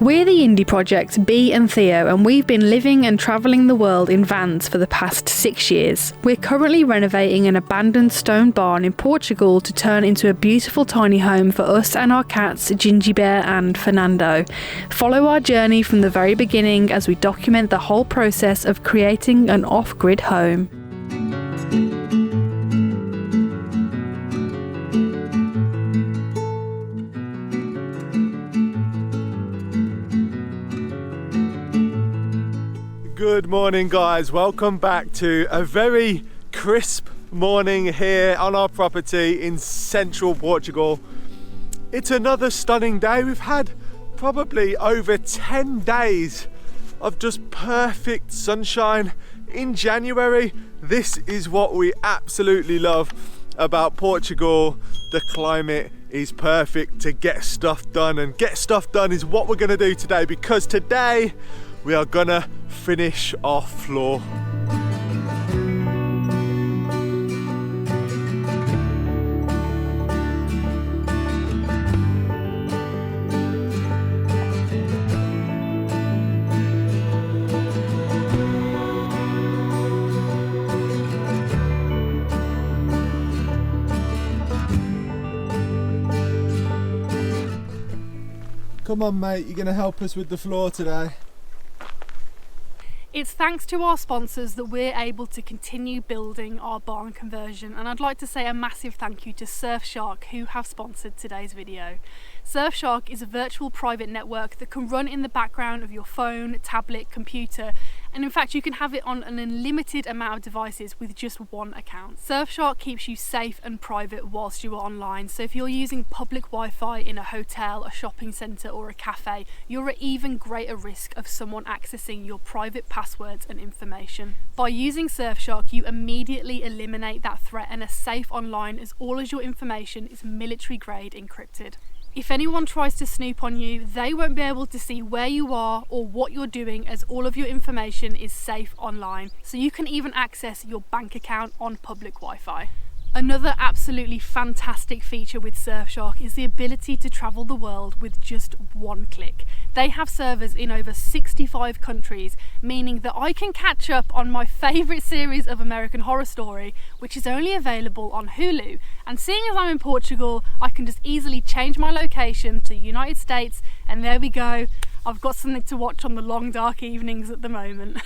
We're the indie project, Bee and Theo, and we've been living and travelling the world in vans for the past 6 years. We're currently renovating an abandoned stone barn in Portugal to turn into a beautiful tiny home for us and our cats, Ginjey Bear and Furrnando. Follow our journey from the very beginning as we document the whole process of creating an off-grid home. Good morning, guys. Welcome back to a very crisp morning here on our property in Central Portugal. It's another stunning day. We've had probably over 10 days of just perfect sunshine in January. This is what we absolutely love about Portugal. The climate is perfect to get stuff done, and get stuff done is what we're going to do today, because today we are gonna finish our floor. Come on, mate, you're gonna help us with the floor today. It's thanks to our sponsors that we're able to continue building our barn conversion, and I'd like to say a massive thank you to Surfshark, who have sponsored today's video. Surfshark is a virtual private network that can run in the background of your phone, tablet, computer, and in fact you can have it on an unlimited amount of devices with just one account. Surfshark keeps you safe and private whilst you are online, so if you're using public Wi-Fi in a hotel, a shopping centre or a cafe, you're at even greater risk of someone accessing your private passwords and information. By using Surfshark, you immediately eliminate that threat and are safe online, as all of your information is military grade encrypted. If anyone tries to snoop on you, they won't be able to see where you are or what you're doing, as all of your information is safe online, so you can even access your bank account on public Wi-Fi. Another absolutely fantastic feature with Surfshark is the ability to travel the world with just one click. They have servers in over 65 countries, meaning that I can catch up on my favourite series of American Horror Story, which is only available on Hulu. And seeing as I'm in Portugal, I can just easily change my location to United States, and there we go. I've got something to watch on the long dark evenings at the moment.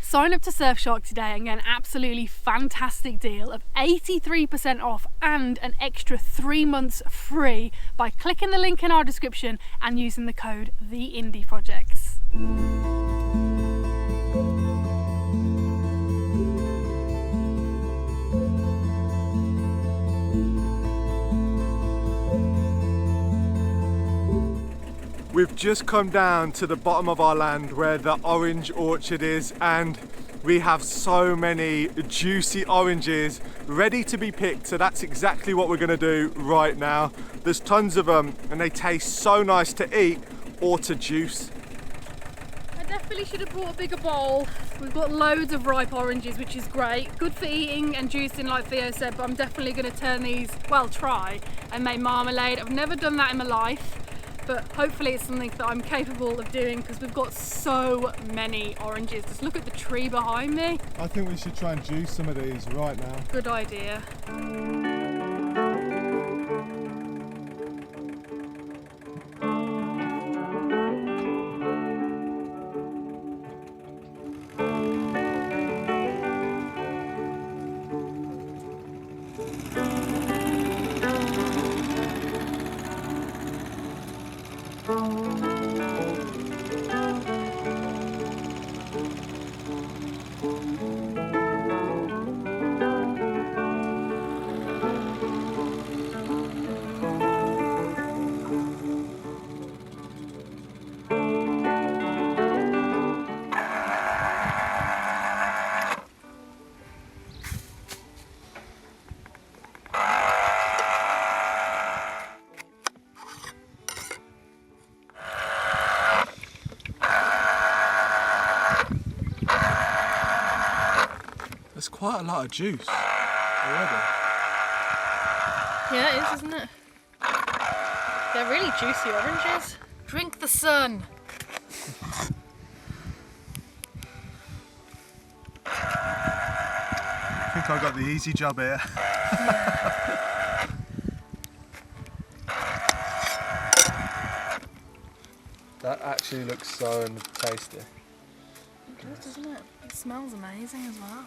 Sign up to Surfshark today and get an absolutely fantastic deal of 83% off and an extra 3 months free by clicking the link in our description and using the code TheIndieProjects. We've just come down to the bottom of our land where the orange orchard is, and we have so many juicy oranges ready to be picked, so that's exactly what we're going to do right now. There's tons of them and they taste so nice to eat or to juice. I definitely should have brought a bigger bowl. We've got loads of ripe oranges, which is great. Good for eating and juicing like Theo said, but I'm definitely going to turn these, well, try and make marmalade. I've never done that in my life, but hopefully it's something that I'm capable of doing, because we've got so many oranges. Just look at the tree behind me. I think we should try and juice some of these right now. Good idea. There's quite a lot of juice already. Yeah, it is, isn't it? They're really juicy oranges. Drink the sun. I think I got the easy job here. That actually looks so tasty. It does, doesn't it? It smells amazing as well.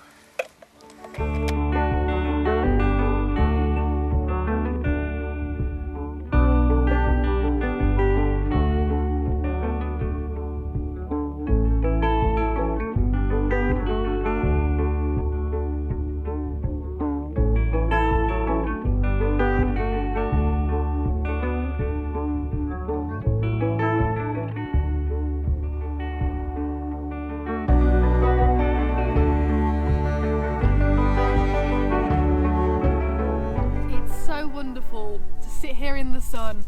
Wonderful to sit here in the sun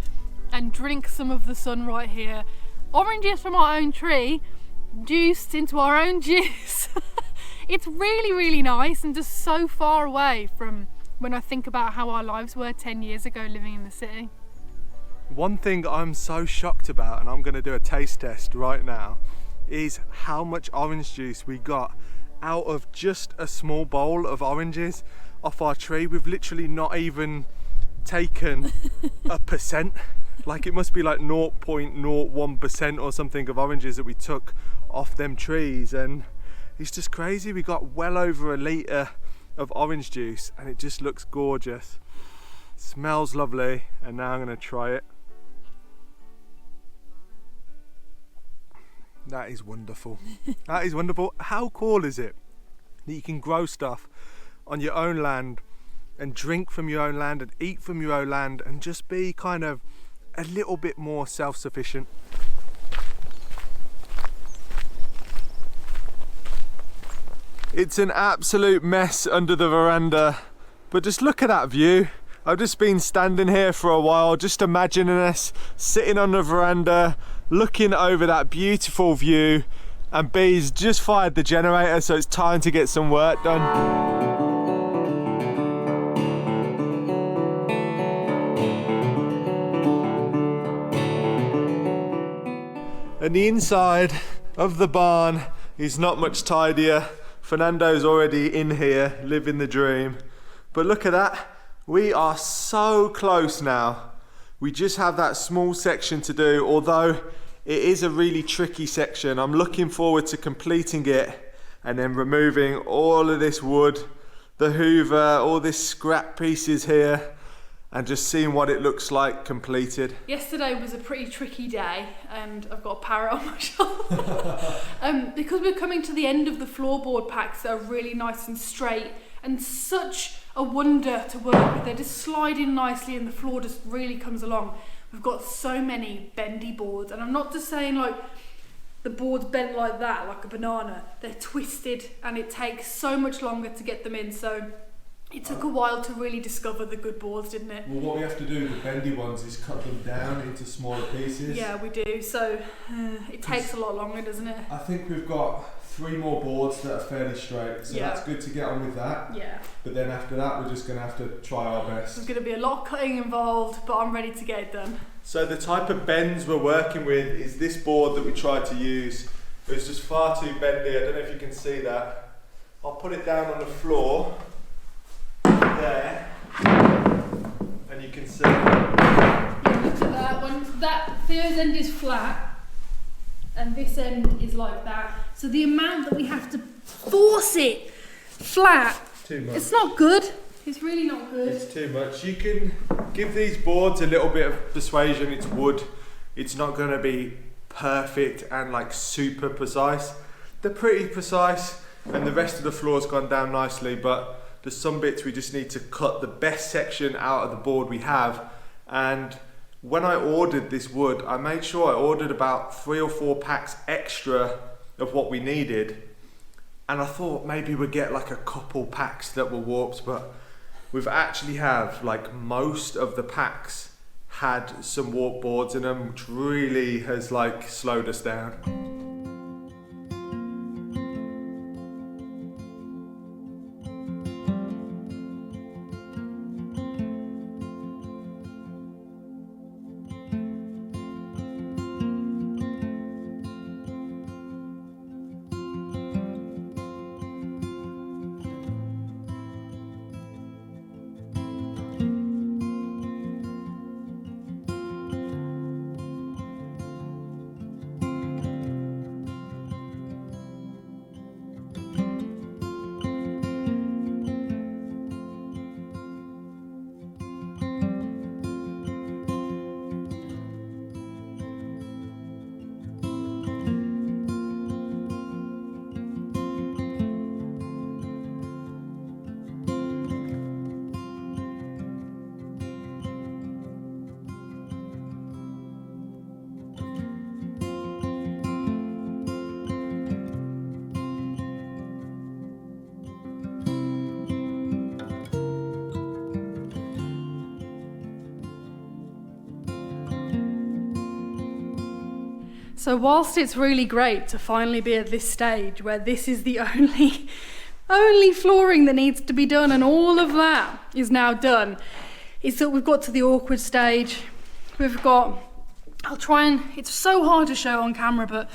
and drink some of the sun right here. Oranges from our own tree, juiced into our own juice. It's really, really nice and just so far away from when I think about how our lives were 10 years ago living in the city. One thing I'm so shocked about, and I'm going to do a taste test right now, is how much orange juice we got out of just a small bowl of oranges off our tree. We've literally not even taken a percent. Like it must be like 0.01% or something of oranges that we took off them trees, and it's just crazy. We got well over a litre of orange juice and it just looks gorgeous. Smells lovely, and now I'm going to try it. That is wonderful. That is wonderful. How cool is it that you can grow stuff on your own land and drink from your own land and eat from your own land and just be kind of a little bit more self-sufficient. It's an absolute mess under the veranda, but just look at that view. I've just been standing here for a while, just imagining us sitting on the veranda, looking over that beautiful view, and Bee's just fired the generator, so it's time to get some work done. And the inside of the barn is not much tidier. Fernando's already in here, living the dream. But look at that, we are so close now. We just have that small section to do, although it is a really tricky section. I'm looking forward to completing it and then removing all of this wood, the hoover, all this scrap pieces here, and just seeing what it looks like completed. Yesterday was a pretty tricky day, and I've got a parrot on my shoulder. Because we're coming to the end of the floorboard packs that are really nice and straight and such a wonder to work with. They're just sliding nicely and the floor just really comes along. We've got so many bendy boards, and I'm not just saying like the boards bent like that, like a banana. They're twisted and it takes so much longer to get them in. So it took a while to really discover the good boards, didn't it? Well, what we have to do with the bendy ones is cut them down into smaller pieces. Yeah, we do. So it takes a lot longer, doesn't it? I think we've got 3 more boards that are fairly straight, so Yeah. that's good to get on with that. Yeah. But then after that, we're just going to have to try our best. There's going to be a lot of cutting involved, but I'm ready to get it done. So the type of bends we're working with is this board that we tried to use. It was just far too bendy. I don't know if you can see that. I'll put it down on the floor there, and you can see. Yeah, look at that one. That Theo's end is flat, and this end is like that. So the amount that we have to force it flat, Too much. it's not good. It's really not good. It's too much. You can give these boards a little bit of persuasion. It's wood. It's not going to be perfect and like super precise. They're pretty precise, and the rest of the floor's gone down nicely, but there's some bits we just need to cut the best section out of the board we have. And when I ordered this wood, I made sure I ordered about 3 or 4 packs extra of what we needed, and I thought maybe we'd get like a couple packs that were warped, but we've actually have like most of the packs had some warp boards in them, which really has like slowed us down. So whilst it's really great to finally be at this stage where this is the only flooring that needs to be done and all of that is now done, is that we've got to the awkward stage. We've got, it's so hard to show on camera, but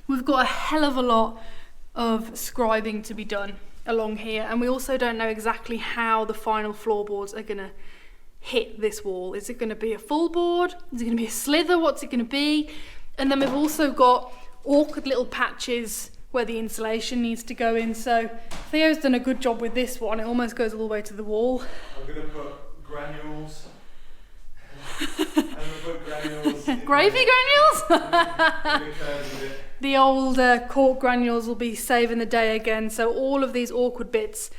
we've got a hell of a lot of scribing to be done along here, and we also don't know exactly how the final floorboards are going to hit this wall. Is it going to be a full board? Is it going to be a slither? What's it going to be? And then we've also got awkward little patches where the insulation needs to go in. So Theo's done a good job with this one. It almost goes all the way to the wall. I'm going to put granules. Gravy granules? The old cork granules will be saving the day again. So all of these awkward bits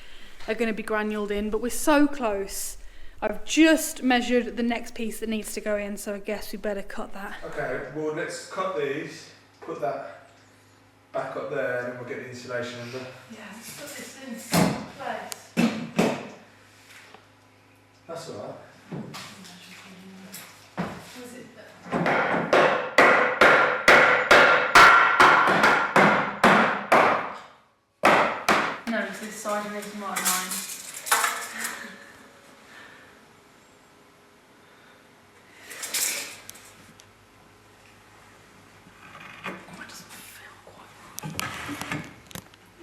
are going to be granuled in, but we're so close. I've just measured the next piece that needs to go in, so I guess we better cut that. Okay, well let's cut these, put that back up there, and then we'll get the insulation under. Yeah, let's put this in place. That's alright. Was it no, it's this side and it's not mine.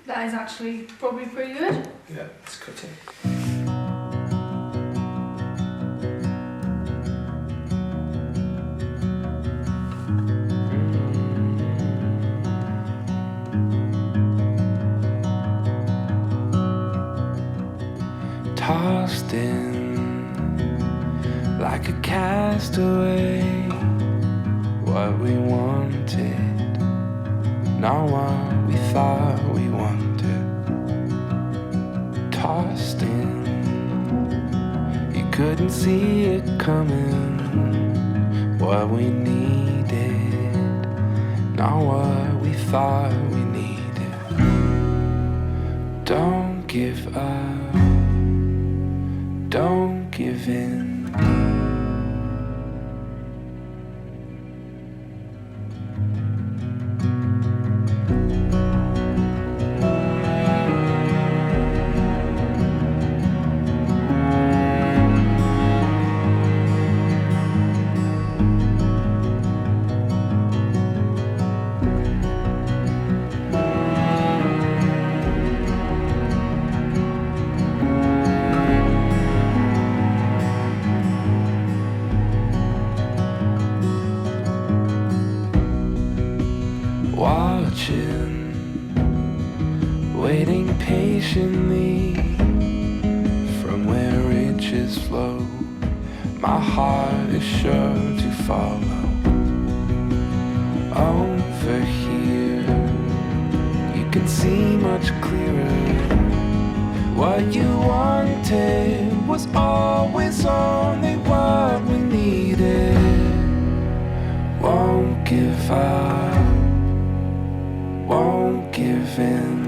That is actually probably pretty good. Yeah, let's cut it. Tossed in like a castaway, what we wanted, not what we thought we wanted. Tossed in, you couldn't see it coming, what we needed, not what we thought we needed. Don't give up, don't give in. Waiting patiently from where riches flow, my heart is sure to follow. Over here, you can see much clearer. What you wanted was always only what we needed. Won't give up, won't give in.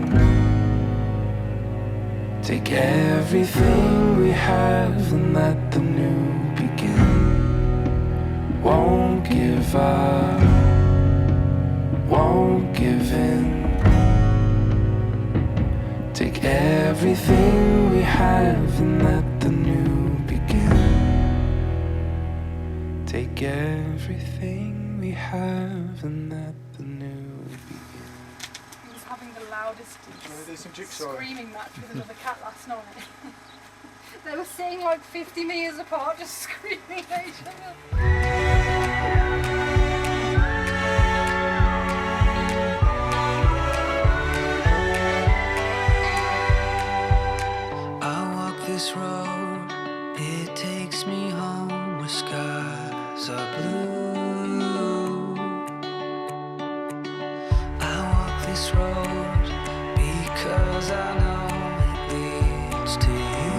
Take everything we have and let the new begin. Won't give up, won't give in. Take everything we have and let the new begin. Take everything we have and let the new begin. He was having the loudest screaming match with another cat last night. They were sitting like 50 metres apart, just screaming at each other. This road, it takes me home where skies are blue. I walk this road because I know it leads to you.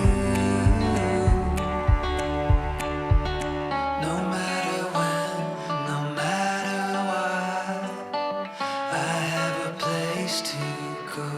No matter when, no matter what, I have a place to go.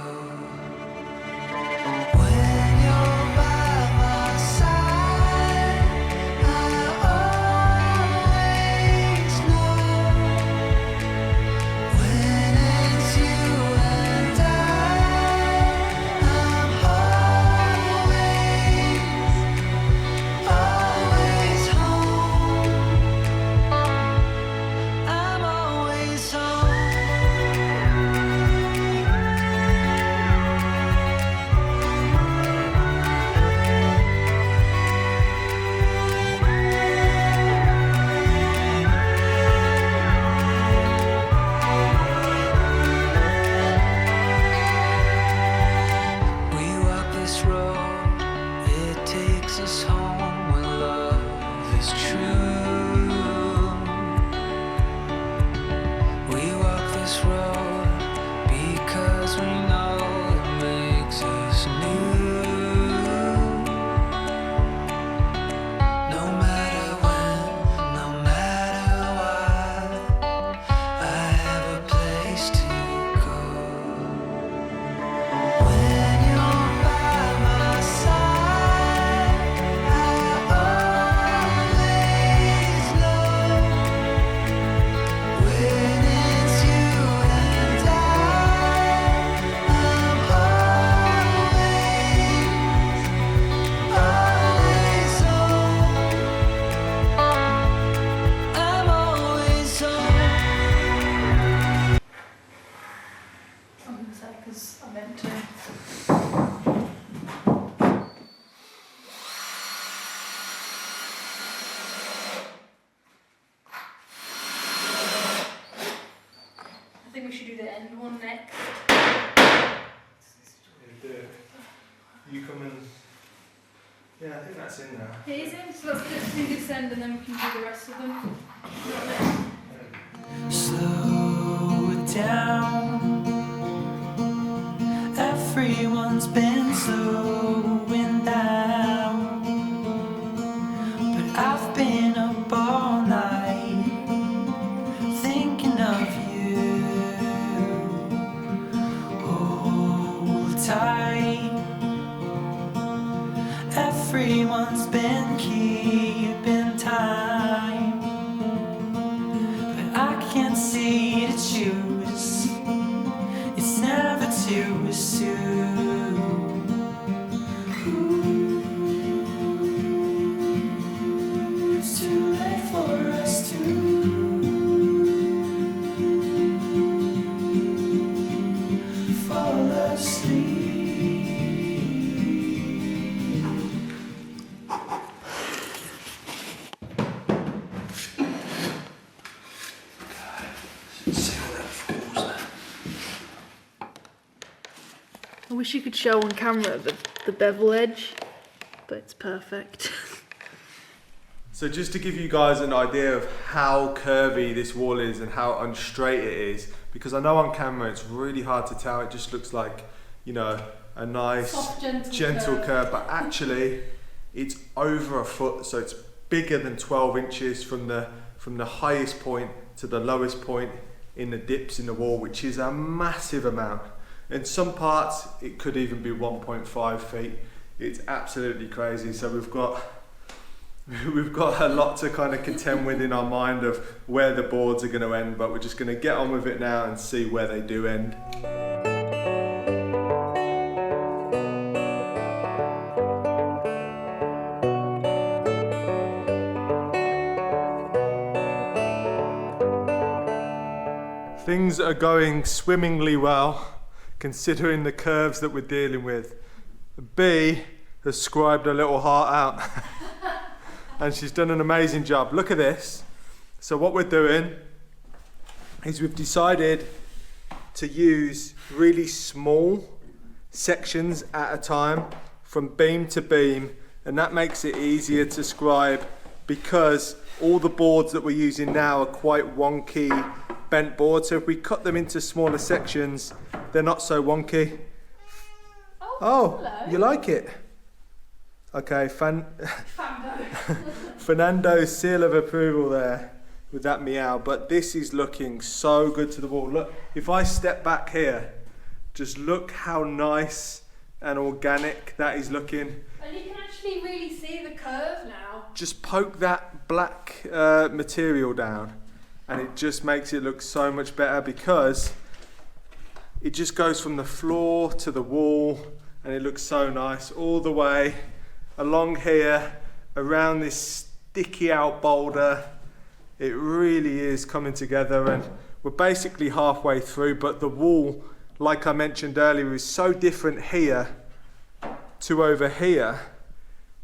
meant to. I think we should do the end one next. You come and... Yeah, I think that's in there. It is in, so let's do this end and then we can do the rest of them. Slow it down. Everyone's been slowing down, but I've been up all night thinking of you. Hold tight. Everyone's been keeping time, but I can't see to choose. It's never too soon. It's too late for us to fall asleep. I wish you could show on camera the bevel edge, but it's perfect. So just to give you guys an idea of how curvy this wall is and how unstraight it is, because I know on camera it's really hard to tell, it just looks like, you know, a nice Soft, gentle curve, but actually it's over a foot, so it's bigger than 12 inches from the highest point to the lowest point in the dips in the wall, which is a massive amount. In some parts it could even be 1.5 feet. It's absolutely crazy. So we've got a lot to kind of contend with in our mind of where the boards are going to end, but we're just going to get on with it now and see where they do end. Things are going swimmingly well, considering the curves that we're dealing with. Bee has scribed a little heart out and she's done an amazing job. Look at this. So what we're doing is we've decided to use really small sections at a time from beam to beam, and that makes it easier to scribe because all the boards that we're using now are quite wonky bent boards. So if we cut them into smaller sections, they're not so wonky. Oh, hello. You like it? Okay, Fernando's seal of approval there with that meow, but this is looking so good to the wall. Look, if I step back here, just look how nice and organic that is looking. And you can actually really see the curve now. Just poke that black material down and it just makes it look so much better because it just goes from the floor to the wall and it looks so nice all the way along here, around this sticky out boulder. It really is coming together and we're basically halfway through, but the wall, like I mentioned earlier, is so different here to over here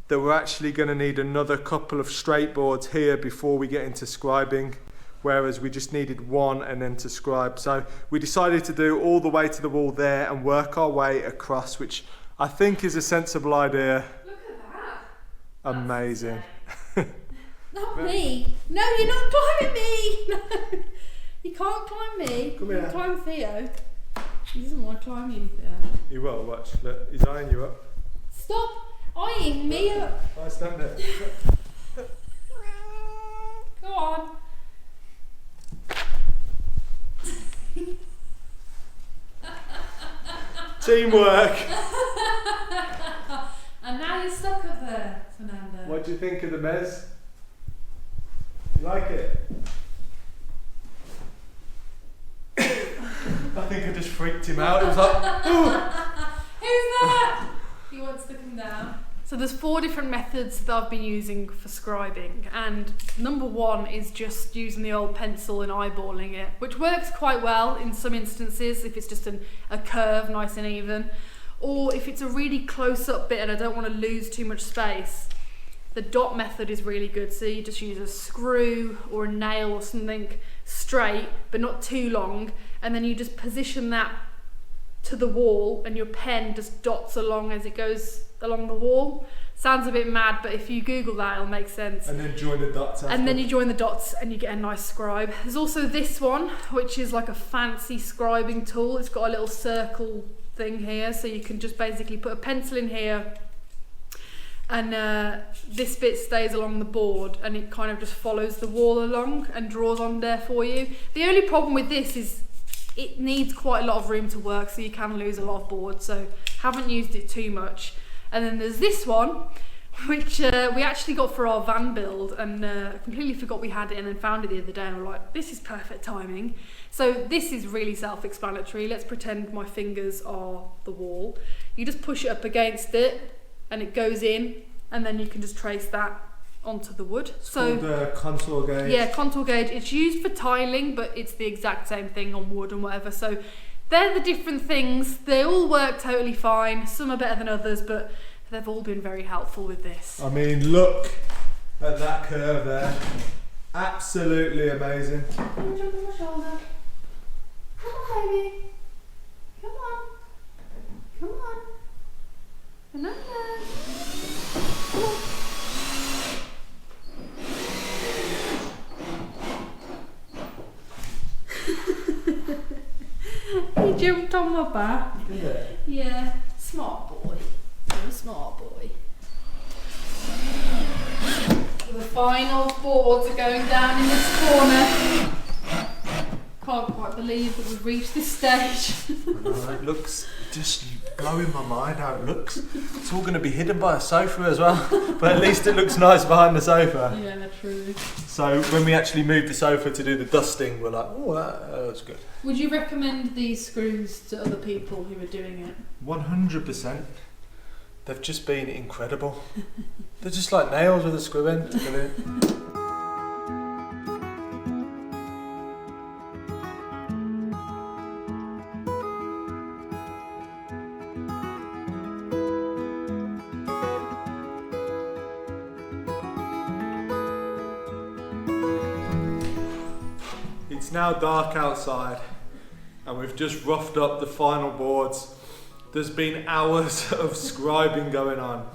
that we're actually going to need another couple of straight boards here before we get into scribing, whereas we just needed one and then to scribe. So we decided to do all the way to the wall there and work our way across, which I think is a sensible idea. Look at that. Amazing. Not me. No, you're not climbing me. No. You can't climb me. Come You here. can climb Theo. He doesn't want to climb you, Theo. You will, watch. Look, he's eyeing you up. Stop eyeing me up. I stand there. Go on. Teamwork. And now you're stuck up there, Fernando. What do you think of the mez? You like it? I think I just freaked him out. It was like, ooh. Who's that? He wants to come down. So there's 4 different methods that I've been using for scribing, and number 1 is just using the old pencil and eyeballing it, which works quite well in some instances if it's just a curve nice and even, or if it's a really close-up bit and I don't want to lose too much space. The dot method is really good, so you just use a screw or a nail or something straight but not too long, and then you just position that to the wall and your pen just dots along as it goes along the wall. Sounds a bit mad, but if you Google that it'll make sense. And then join the dots after. And then you join the dots and you get a nice scribe. There's also this one, which is like a fancy scribing tool. It's got a little circle thing here, so you can just basically put a pencil in here, and this bit stays along the board and it kind of just follows the wall along and draws on there for you. The only problem with this is it needs quite a lot of room to work, so you can lose a lot of board, so haven't used it too much. And then there's this one, which we actually got for our van build, and completely forgot we had it, and then found it the other day and we're like, this is perfect timing. So this is really self-explanatory. Let's pretend my fingers are the wall. You just push it up against it and it goes in, and then you can just trace that onto the wood. It's called the contour gauge. Yeah, contour gauge. It's used for tiling, but it's the exact same thing on wood and whatever. So they're the different things. They all work totally fine. Some are better than others, but they've all been very helpful with this. I mean, look at that curve there. Absolutely amazing. Can you jump on my shoulder? Come on, baby. Come on. Come on. Banana. Come on. He jumped on my back. Yeah. Yeah, smart boy. You're a smart boy. The final boards are going down in this corner. Can't quite believe that we've reached this stage. I know, it looks just blowing my mind how it looks. It's all going to be hidden by a sofa as well, but at least it looks nice behind the sofa. Yeah, true. So when we actually moved the sofa to do the dusting, we're like, oh, that's good. Would you recommend these screws to other people who are doing it? 100%. They've just been incredible. They're just like nails with a screw in. Brilliant. It's now dark outside and we've just roughed up the final boards. There's been hours of scribing going on.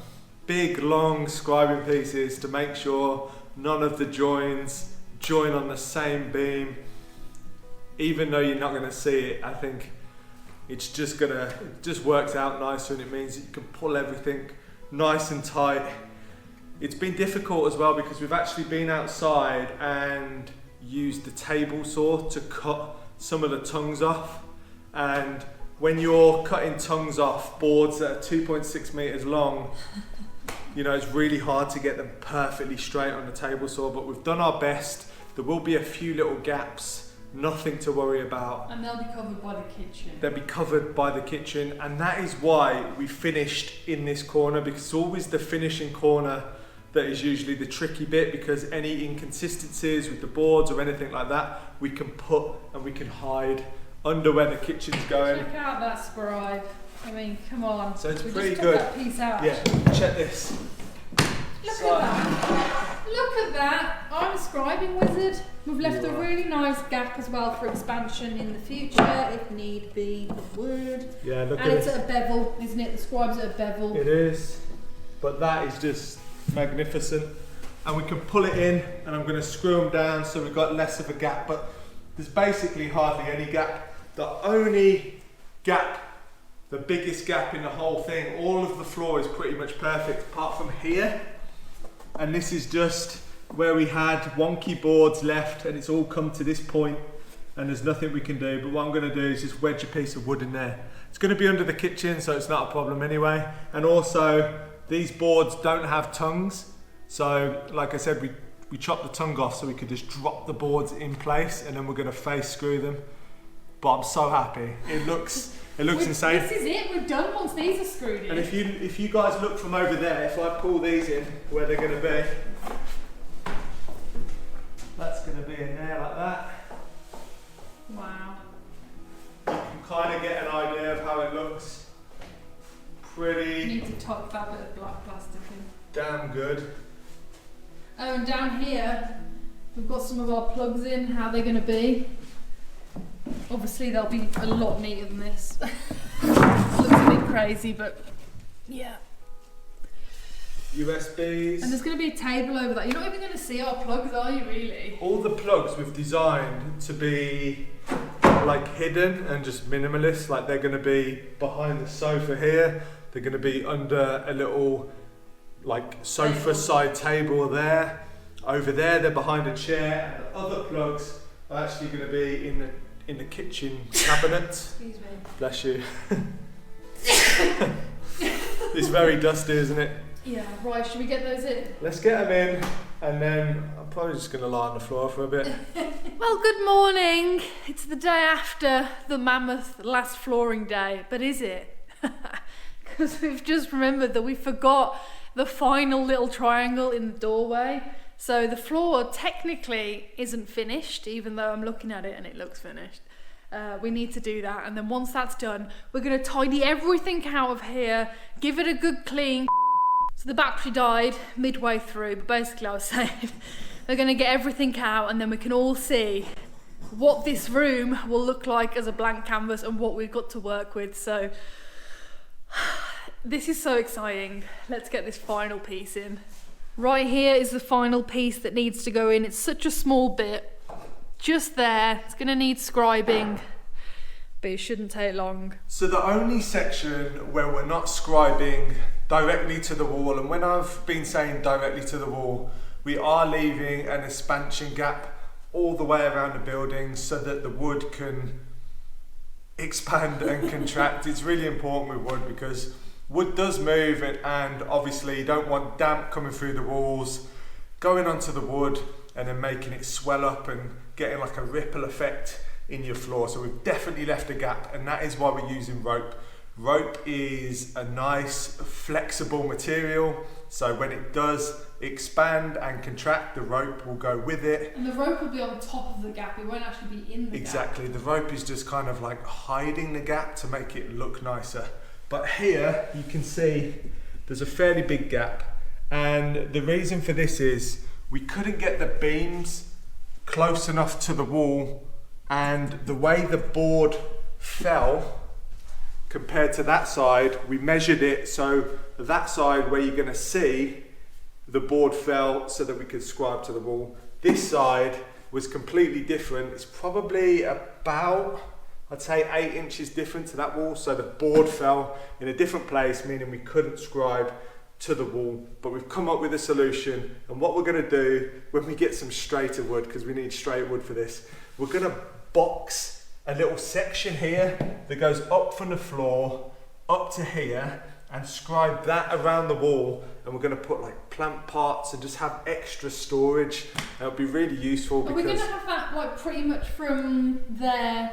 Big long scribing pieces to make sure none of the joins join on the same beam. Even though you're not going to see it, I think it just works out nicer, and it means that you can pull everything nice and tight. It's been difficult as well because we've actually been outside and used the table saw to cut some of the tongues off, and when you're cutting tongues off boards that are 2.6 meters long, you know, it's really hard to get them perfectly straight on the table saw, but we've done our best. There will be a few little gaps, nothing to worry about. And they'll be covered by the kitchen. They'll be covered by the kitchen, and that is why we finished in this corner, because it's always the finishing corner that is usually the tricky bit, because any inconsistencies with the boards or anything like that, we can put and we can hide under where the kitchen's going. Check out that scribe. I mean, come on. So it's we pretty just good. Took that piece out. Yeah, check this. Look at that. Look at that. I'm a scribing wizard. We've left a really nice gap as well for expansion in the future, if need be, for wood. Yeah, look and at it's this. at a bevel, isn't it? The scribe's at a bevel. It is, but that is just magnificent. And we can pull it in, and I'm going to screw them down so we've got less of a gap, but there's basically hardly any gap. The only gap, the biggest gap in the whole thing, all of the floor is pretty much perfect apart from here, and this is just where we had wonky boards left, and it's all come to this point and there's nothing we can do. But what I'm going to do is just wedge a piece of wood in there. It's going to be under the kitchen, so it's not a problem anyway. And also these boards don't have tongues, so like I said, we chopped the tongue off so we could just drop the boards in place, and then we're going to face screw them. But I'm so happy. It looks It looks insane. This is it, we're done once these are screwed in. And if you guys look from over there, if I pull these in where they're going to be, that's going to be in there like that. Wow. You can kind of get an idea of how it looks. Pretty. You need to tuck that bit of black plastic in. Damn good. Oh, and down here, we've got some of our plugs in, how they're going to be. Obviously, they'll be a lot neater than this. Looks a bit crazy, but yeah. USBs. And there's going to be a table over that. You're not even going to see our plugs, are you, really? All the plugs we've designed to be like hidden and just minimalist. Like they're going to be behind the sofa here. They're going to be under a little like sofa side table there. Over there, they're behind a chair. And the other plugs are actually going to be in the kitchen cabinet. Excuse me. Bless you. It's very dusty, isn't it? Yeah, right, should we get those in? Let's get them in, and then I'm probably just going to lie on the floor for a bit. Well, good morning. It's the day after the mammoth last flooring day, but is it? Because we've just remembered that we forgot the final little triangle in the doorway. So the floor technically isn't finished, even though I'm looking at it and it looks finished. We need to do that, and then once that's done, we're going to tidy everything out of here, give it a good clean. So the battery died midway through, but basically I was saying we're going to get everything out, and then we can all see what this room will look like as a blank canvas and what we've got to work with. So this is so exciting. Let's get this final piece in. Right here is the final piece that needs to go in. It's such a small bit, just there. It's going to need scribing, but it shouldn't take long. So the only section where we're not scribing directly to the wall, and when I've been saying directly to the wall, we are leaving an expansion gap all the way around the building so that the wood can expand and contract. It's really important with wood because wood does move, and obviously you don't want damp coming through the walls, going onto the wood and then making it swell up and getting like a ripple effect in your floor. So we've definitely left a gap, and that is why we're using rope. Rope is a nice flexible material, so when it does expand and contract, the rope will go with it. And the rope will be on top of the gap, it won't actually be in the gap. Exactly, the rope is just kind of like hiding the gap to make it look nicer. But here you can see there's a fairly big gap, and the reason for this is we couldn't get the beams close enough to the wall, and the way the board fell compared to that side, we measured it so that side where you're going to see the board fell so that we could scribe to the wall. This side was completely different. It's probably about, I'd say 8 inches different to that wall, so the board fell in a different place, meaning we couldn't scribe to the wall. But we've come up with a solution, and what we're going to do when we get some straighter wood, because we need straight wood for this, we're going to box a little section here that goes up from the floor up to here and scribe that around the wall, and we're going to put like plant pots and just have extra storage. It'll be really useful. Are we going to have that like pretty much from there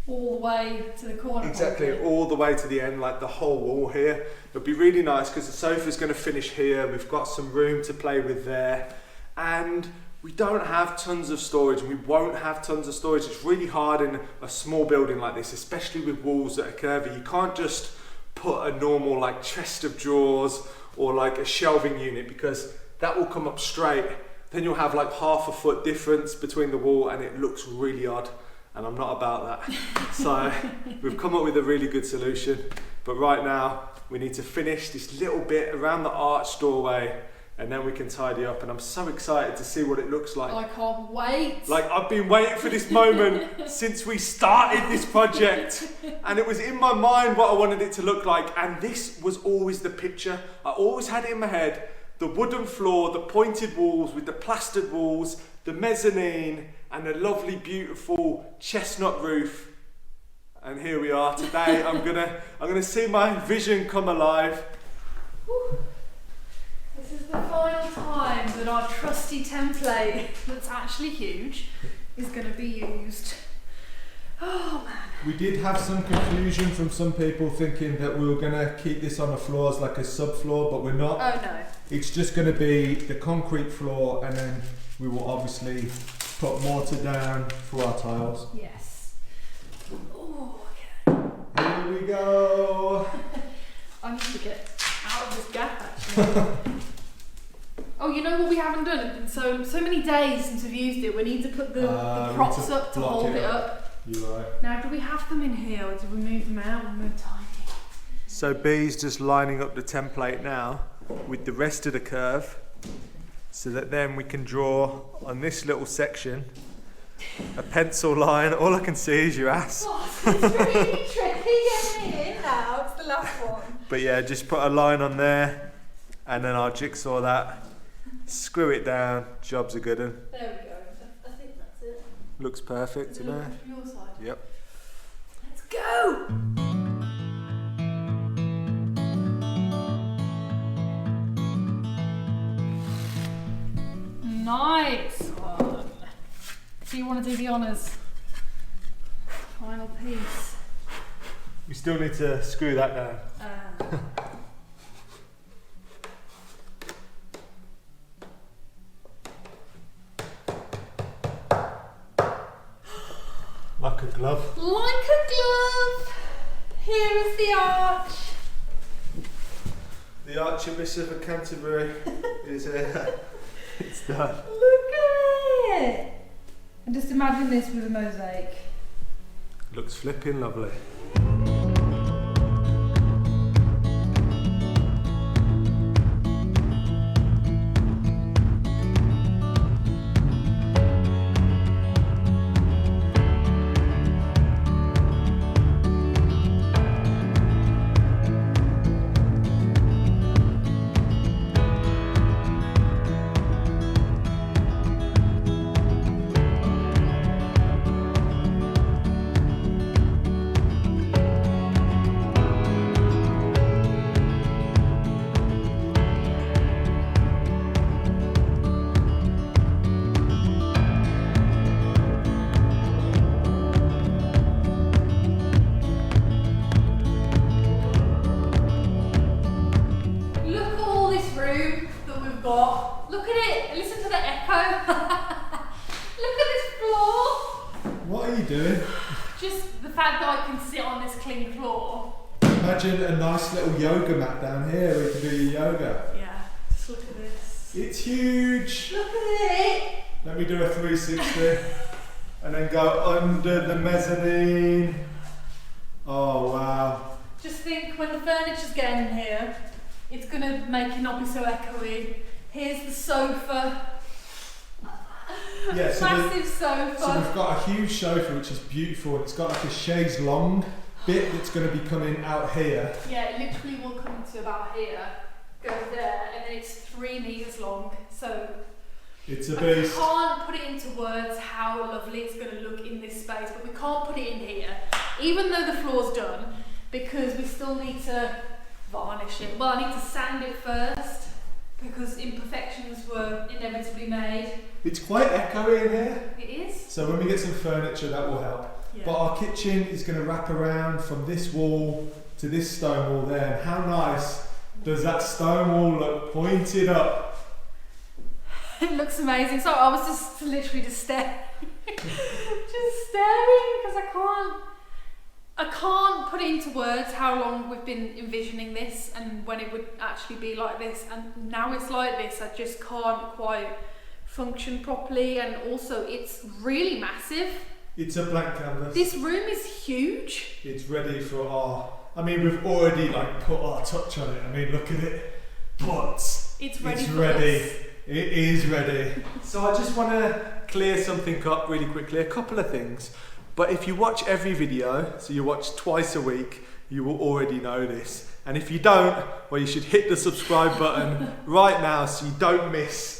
all the way to the corner? Exactly, all the way to the end, like the whole wall here. It'll be really nice because the sofa's going to finish here. We've got some room to play with there, and we don't have tons of storage, and we won't have tons of storage. It's really hard in a small building like this, especially with walls that are curvy. You can't just put a normal like chest of drawers or like a shelving unit, because that will come up straight. Then you'll have like half a foot difference between the wall, and it looks really odd, and I'm not about that. So we've come up with a really good solution, but right now we need to finish this little bit around the arched doorway, and then we can tidy up, and I'm so excited to see what it looks like. I can't wait. Like, I've been waiting for this moment since we started this project, and it was in my mind what I wanted it to look like, and this was always the picture. I always had it in my head, the wooden floor, the pointed walls with the plastered walls, the mezzanine, and a lovely, beautiful chestnut roof. And here we are today. I'm gonna see my vision come alive. Woo. This is the final time that our trusty template, that's actually huge, is going to be used. Oh man. We did have some confusion from some people thinking that we were going to keep this on the floor as like a subfloor, but we're not. Oh no. It's just going to be the concrete floor, and then we will obviously put mortar down for our tiles. Yes. Oh, okay. Here we go. I need to get out of this gap actually. Oh, you know what we haven't done? It's been so many days since we've used it. We need to put the props up to hold it up. You're right. Now, do we have them in here, or do we move them out and move tiny? So Bee's just lining up the template now with the rest of the curve, so that then we can draw on this little section a pencil line. All I can see is your ass. Oh, it's really tricky getting it in now. It's the last one. But yeah, just put a line on there, and then I'll jigsaw that, screw it down, job's a good one. There we go. I think that's it. Looks perfect, you know? Your side. Yep. Let's go! Nice one. Do you want to do the honours? Final piece. We still need to screw that down. Like a glove. Like a glove. Here is the arch. The Archbishop of Canterbury is it's done. Look at it. And just imagine this with a mosaic. Looks flipping lovely. Look at it, listen to the echo. Look at this floor. What are you doing? Just the fact that I can sit on this clean floor. Imagine a nice little yoga mat down here where you can do your yoga. Yeah, just look at this. It's huge. Look at it. Let me do a 360 and then go under the mezzanine. Oh wow. Just think when the furniture's getting in here, it's going to make it not be so echoey. Here's the sofa. Yeah, Massive sofa. So we've got a huge sofa which is beautiful. It's got like a chaise longue bit that's going to be coming out here. Yeah, it literally will come to about here, go there, and then it's 3 meters long. So it's a beast. I can't put it into words how lovely it's going to look in this space, but we can't put it in here, even though the floor's done, because we still need to varnish it. Well, I need to sand it first, because imperfections were inevitably made. It's quite echoey in here. It is. So when we get some furniture, that will help. Yeah. But our kitchen is going to wrap around from this wall to this stone wall there. And how nice does that stone wall look pointed up? It looks amazing. So I was just literally just staring, just staring, because I can't put it into words how long we've been envisioning this and when it would actually be like this, and now it's like this. I just can't quite function properly, and also it's really massive. It's a blank canvas. This room is huge. It's ready for our, I mean, we've already like put our touch on it. I mean, look at it. But It's ready. It is ready. So I just want to clear something up really quickly, a couple of things. But if you watch every video, so you watch twice a week, you will already know this. And if you don't, well, you should hit the subscribe button right now so you don't miss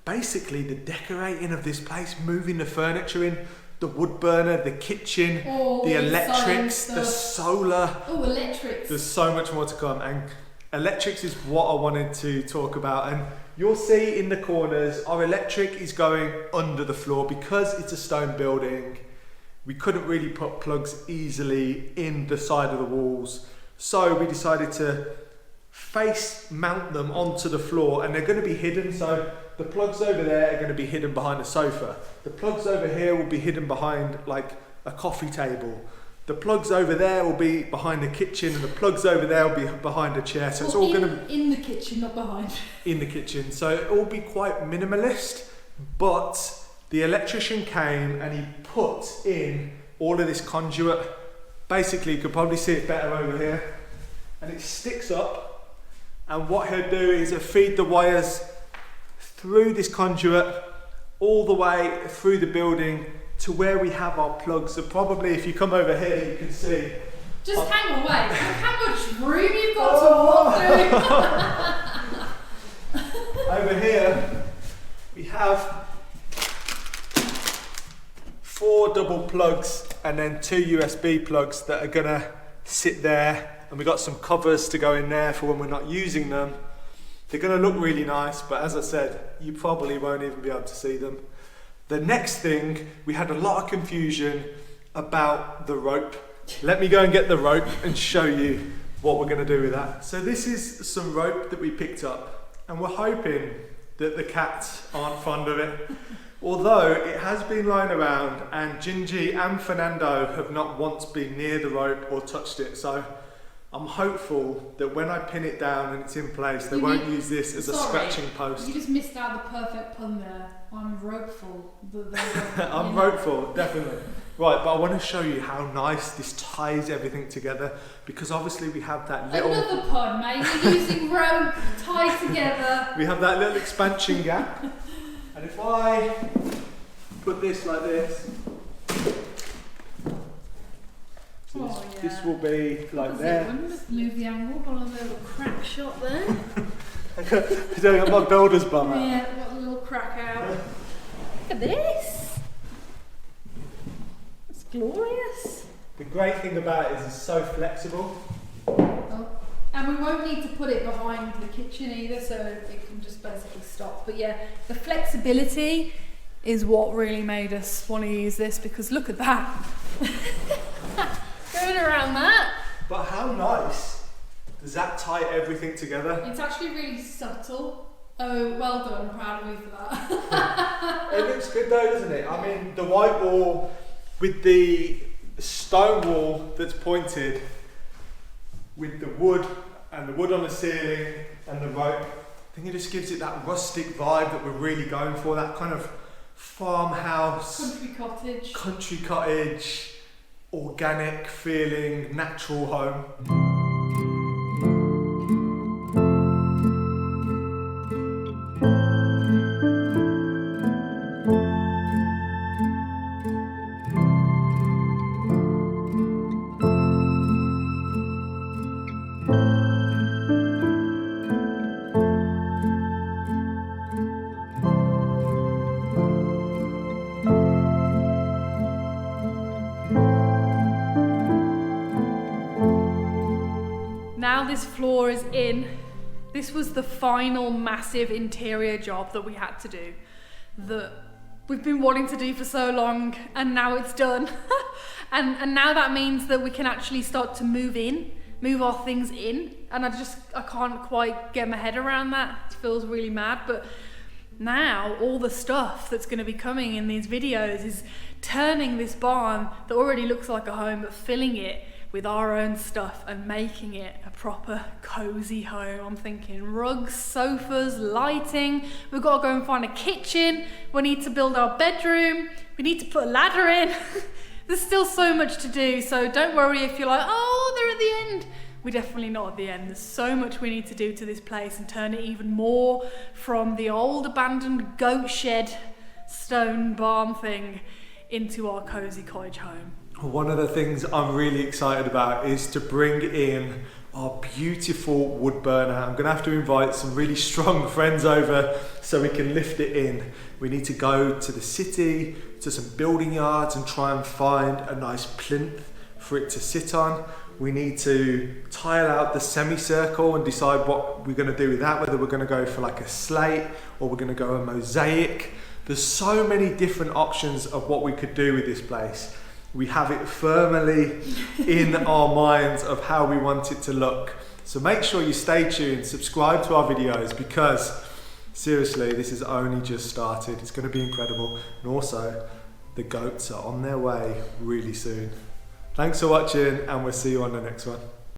basically the decorating of this place, moving the furniture in, the wood burner, the kitchen, the electrics, the solar. Oh, electrics. There's so much more to come, and electrics is what I wanted to talk about. And you'll see in the corners, our electric is going under the floor because it's a stone building. we couldn't really put plugs easily in the side of the walls. So we decided to face mount them onto the floor, and they're going to be hidden. So the plugs over there are going to be hidden behind a sofa. The plugs over here will be hidden behind like a coffee table. The plugs over there will be behind the kitchen, and the plugs over there will be behind a chair. So it's all going to in the kitchen, not behind. In the kitchen. So it will be quite minimalist, but the electrician came and he put in all of this conduit. Basically, you could probably see it better over here. And it sticks up, and what he'll do is he'll feed the wires through this conduit all the way through the building to where we have our plugs. So probably if you come over here, you can see. Just hang on, wait. Look how much room you've got to walk through. Over here, we have 4 double plugs and then 2 USB plugs that are gonna sit there, and we've got some covers to go in there for when we're not using them. They're gonna look really nice, but as I said, you probably won't even be able to see them. The next thing, we had a lot of confusion about the rope. Let me go and get the rope and show you what we're gonna do with that. So this is some rope that we picked up, and we're hoping that the cats aren't fond of it. Although it has been lying around, and Ginjey and Furrnando have not once been near the rope or touched it. So I'm hopeful that when I pin it down and it's in place, they won't use this as a scratching post. You just missed out the perfect pun there. I'm ropeful. I'm ropeful, definitely. Right, but I want to show you how nice this ties everything together, because obviously we have that little... Another pun, mate. You're using rope tied together. We have that little expansion gap. And if I put this like this, this will be like there. Just move the angle, got a little crack shot there. You don't have my builder's bum out. Yeah, got a little crack out. Look at this. It's glorious. The great thing about it is it's so flexible. Oh. And we won't need to put it behind the kitchen either, so it can just basically stop. But yeah, the flexibility is what really made us want to use this, because look at that. Going around that. But how nice does that tie everything together? It's actually really subtle. Oh, well done. I'm proud of you for that. It looks good though, doesn't it? I mean, the white wall with the stone wall that's pointed, with the wood and the wood on the ceiling and the rope, I think it just gives it that rustic vibe that we're really going for, that kind of farmhouse, country cottage, organic feeling, natural home. Now this floor is in. This was the final massive interior job that we had to do, that we've been wanting to do for so long, and now it's done. and now that means that we can actually start to move our things in, and I can't quite get my head around that. It feels really mad, but now all the stuff that's going to be coming in these videos is turning this barn that already looks like a home, but filling it with our own stuff and making it a proper cozy home. I'm thinking rugs, sofas, lighting. We've got to go and find a kitchen. We need to build our bedroom. We need to put a ladder in. There's still so much to do, so don't worry if you're like, oh, they're at the end. We're definitely not at the end. There's so much we need to do to this place and turn it even more from the old abandoned goat shed stone barn thing into our cozy cottage home. One of the things I'm really excited about is to bring in our beautiful wood burner. I'm going to have to invite some really strong friends over so we can lift it in. We need to go to the city, to some building yards, and try and find a nice plinth for it to sit on. We need to tile out the semicircle and decide what we're going to do with that, whether we're going to go for like a slate or we're going to go a mosaic. There's so many different options of what we could do with this place. We have it firmly in our minds of how we want it to look. So make sure you stay tuned, subscribe to our videos, because seriously, this has only just started. It's going to be incredible. And also, the goats are on their way really soon. Thanks for watching, and we'll see you on the next one.